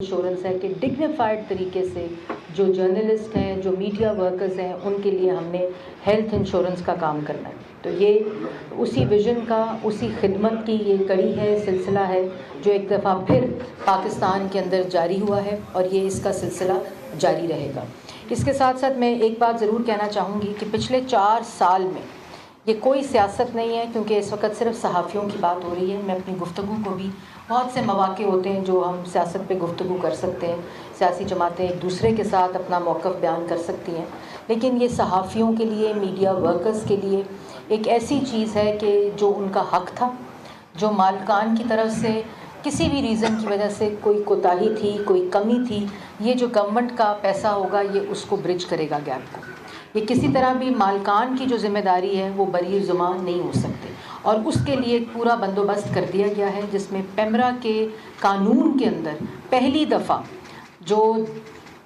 Insurance है कि dignified तरीके से जो जर्नलिस्ट हैं, जो मीडिया वर्कर्स हैं, उनके लिए हमने हेल्थ इंश्योरेंस का काम करना है। तो ये उसी विज़न का, उसी खिदमत की ये कड़ी है, सिलसिला है जो एक दफ़ा फिर पाकिस्तान के अंदर जारी हुआ है और ये इसका सिलसिला जारी रहेगा। इसके साथ साथ मैं एक बात ज़रूर कहना चाहूँगी कि पिछले 4 साल में ये कोई सियासत नहीं है, क्योंकि इस वक्त सिर्फ सहाफ़ियों की बात हो रही है। मैं अपनी गुफ्तगू को भी, बहुत से मौक़े होते हैं जो हम सियासत पे गुफ्तगू कर सकते हैं, सियासी जमातें एक दूसरे के साथ अपना मौक़िफ़ बयान कर सकती हैं, लेकिन ये सहाफ़ियों के लिए, मीडिया वर्कर्स के लिए एक ऐसी चीज़ है कि जो उनका हक़ था, जो मालिकान की तरफ से किसी भी रीज़न की वजह से कोई कोताही थी, कोई कमी थी, ये जो गवर्नमेंट का पैसा होगा ये उसको ब्रिज करेगा गैप को। ये किसी तरह भी मालिकान की जो ज़िम्मेदारी है वो बरी ज़ुबान नहीं हो सकते, और उसके लिए एक पूरा बंदोबस्त कर दिया गया है, जिसमें पेमरा के कानून के अंदर पहली दफ़ा जो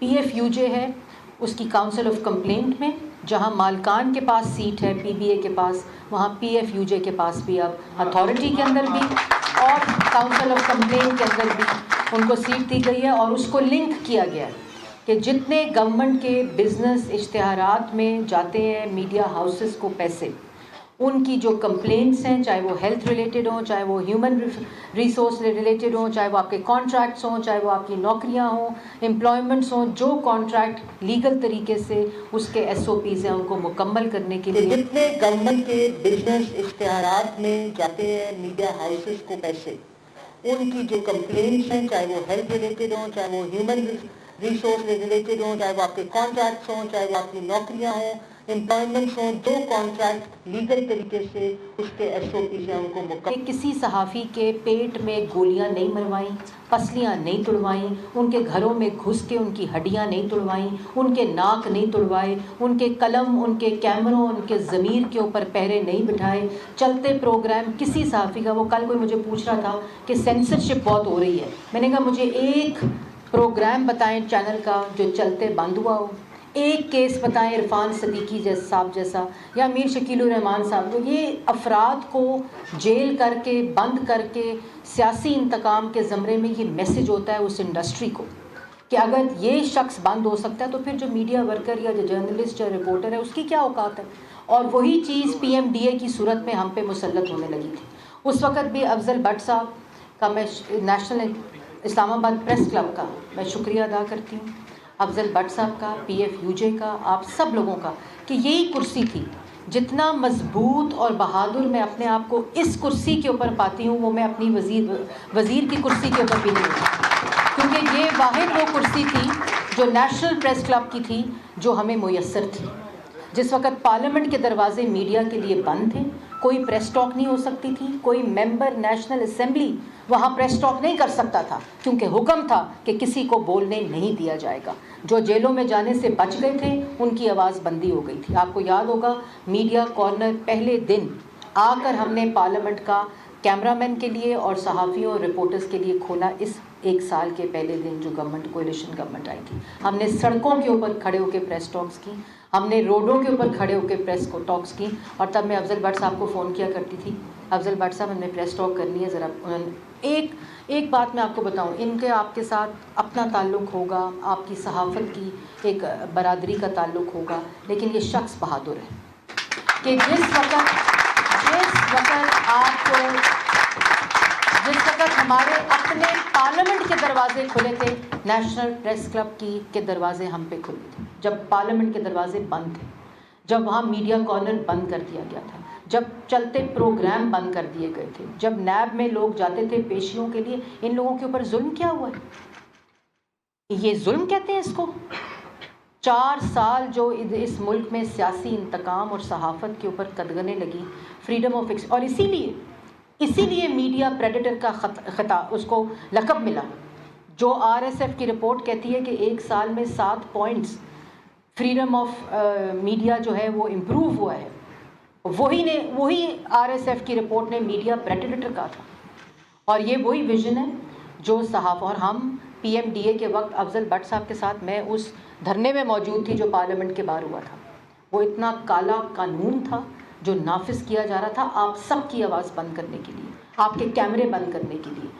PFUJ है उसकी काउंसिल ऑफ कंप्लेंट में, जहां मालिकान के पास सीट है PBA के पास, वहां PFUJ के पास भी अब अथॉरिटी के अंदर भी और काउंसिल ऑफ कंप्लेंट के अंदर भी उनको सीट दी गई है। और उसको लिंक किया गया है कि जितने गवर्नमेंट के बिज़नेस इश्तिहारात में जाते हैं मीडिया हाउसेस को पैसे, उनकी जो कंप्लेंट्स हैं, चाहे वो हेल्थ रिलेटेड हों, चाहे वो ह्यूमन रिसोर्स रिलेटेड हों, चाहे वो आपके कॉन्ट्रैक्ट्स हों, चाहे वो आपकी नौकरियां हों, एम्प्लॉयमेंट्स हों, जो कॉन्ट्रैक्ट लीगल तरीके से उसके SOPs हैं उनको मुकम्मल करने के लिए जितने गवर्नमेंट के बिजनेस इश्तिहारात में जाते हैं मीडिया हाउसेस को पैसे, उनकी जो कंप्लेंट्स हैं, चाहे वो हेल्थ रिलेटेड हों, चाहे वो ह्यूमन रिसोर्स रिलेटेड हों, चाहे वो आपके कॉन्ट्रैक्ट्स हों, चाहे वो आपकी नौकरियां हों, एम्प्लॉयमेंट्स हों, जो कॉन्ट्रैक्ट लीगल तरीके से उसके SOP से उनको मुकम्मल। किसी सहाफ़ी के पेट में गोलियां नहीं मरवाई, पसलियां नहीं तुड़वाई, उनके घरों में घुस के उनकी हड्डियां नहीं तुड़वाई, उनके नाक नहीं तुड़वाए, उनके कलम, उनके कैमरों, उनके ज़मीर के ऊपर पहरे नहीं बिठाए, चलते प्रोग्राम किसी सहाफ़ी का। वो कल कोई मुझे पूछ रहा था कि सेंसरशिप बहुत हो रही है, मैंने कहा मुझे एक प्रोग्राम बताएं चैनल का जो चलते बंद हुआ हो, एक केस बताएं इरफान सदीकी साहब जैसा या मीर शकील रहमान साहब। तो ये अफराद को जेल करके, बंद करके, सियासी इंतकाम के ज़मरे में ये मैसेज होता है उस इंडस्ट्री को कि अगर ये शख्स बंद हो सकता है तो फिर जो मीडिया वर्कर या जो जर्नलिस्ट या रिपोर्टर है उसकी क्या औकात है। और वही चीज़ PMDA की सूरत में हम पे मुसल्लत होने लगी थी। उस वक़्त भी अफजल भट्ट साहब का मैं नेशनल इस्लामाबाद प्रेस क्लब का मैं शुक्रिया अदा करती हूँ, अफजल भट्ट साहब का, PFUJ का, आप सब लोगों का, कि यही कुर्सी थी। जितना मजबूत और बहादुर मैं अपने आप को इस कुर्सी के ऊपर पाती हूँ वो मैं अपनी वज़ीर की कुर्सी के ऊपर भी नहीं होती, क्योंकि ये वाहिद वो कुर्सी थी जो नेशनल प्रेस क्लब की थी, जो हमें मुयस्सर थी। जिस वक़्त पार्लियामेंट के दरवाजे मीडिया के लिए बंद थे, कोई प्रेस टॉक नहीं हो सकती थी, कोई मेंबर नेशनल असेंबली वहाँ प्रेस टॉक नहीं कर सकता था, क्योंकि हुक्म था कि किसी को बोलने नहीं दिया जाएगा। जो जेलों में जाने से बच गए थे उनकी आवाज़ बंदी हो गई थी। आपको याद होगा मीडिया कॉर्नर पहले दिन आकर हमने पार्लियामेंट का कैमरामैन के लिए और सहाफ़ियों और रिपोर्टर्स के लिए खोला। इस 1 साल के पहले दिन जो गवर्नमेंट, कोalition गवर्नमेंट आई थी, हमने सड़कों के ऊपर खड़े होकर प्रेस टॉक्स की, हमने रोडों के ऊपर खड़े होकर प्रेस को टॉक्स की। और तब मैं अफजल भट्ट साहब को फ़ोन किया करती थी, अफजल भट्ट साहब हमने प्रेस टॉक करनी है ज़रा। उन्होंने एक बात मैं आपको बताऊं, इनके आपके साथ अपना ताल्लुक़ होगा, आपकी सहाफ़त की एक बरादरी का ताल्लुक़ होगा, लेकिन ये शख्स बहादुर है कि जिस वक्त हमारे अपने पार्लियामेंट के दरवाजे खुले थे, नेशनल प्रेस क्लब के दरवाजे हम पे खुले थे, जब पार्लियामेंट के दरवाजे बंद थे, जब वहाँ मीडिया कॉर्नर बंद कर दिया गया था, जब चलते प्रोग्राम बंद कर दिए गए थे, जब नैब में लोग जाते थे पेशियों के लिए। इन लोगों के ऊपर जुल्म क्या हुआ है? ये जुल्म कहते हैं इसको। 4 साल जो इस मुल्क में सियासी इंतकाम और सहाफ़त के ऊपर कदगने लगी, फ्रीडम ऑफ और इसीलिए मीडिया प्रेडेटर का खिताब उसको लक़ब मिला। जो RSF की रिपोर्ट कहती है कि 1 साल में 7 पॉइंट्स फ्रीडम ऑफ मीडिया जो है वो इम्प्रूव हुआ है, वही RSF की रिपोर्ट ने मीडिया प्रेडेटर का था। और ये वही विज़न है जो सहाफ़, और हम PMDA के वक्त अफजल भट्ट साहब के साथ मैं उस धरने में मौजूद थी जो पार्लियामेंट के बाहर हुआ था। वो इतना काला कानून था जो नाफिज किया जा रहा था आप सबकी आवाज़ बंद करने के लिए, आपके कैमरे बंद करने के लिए,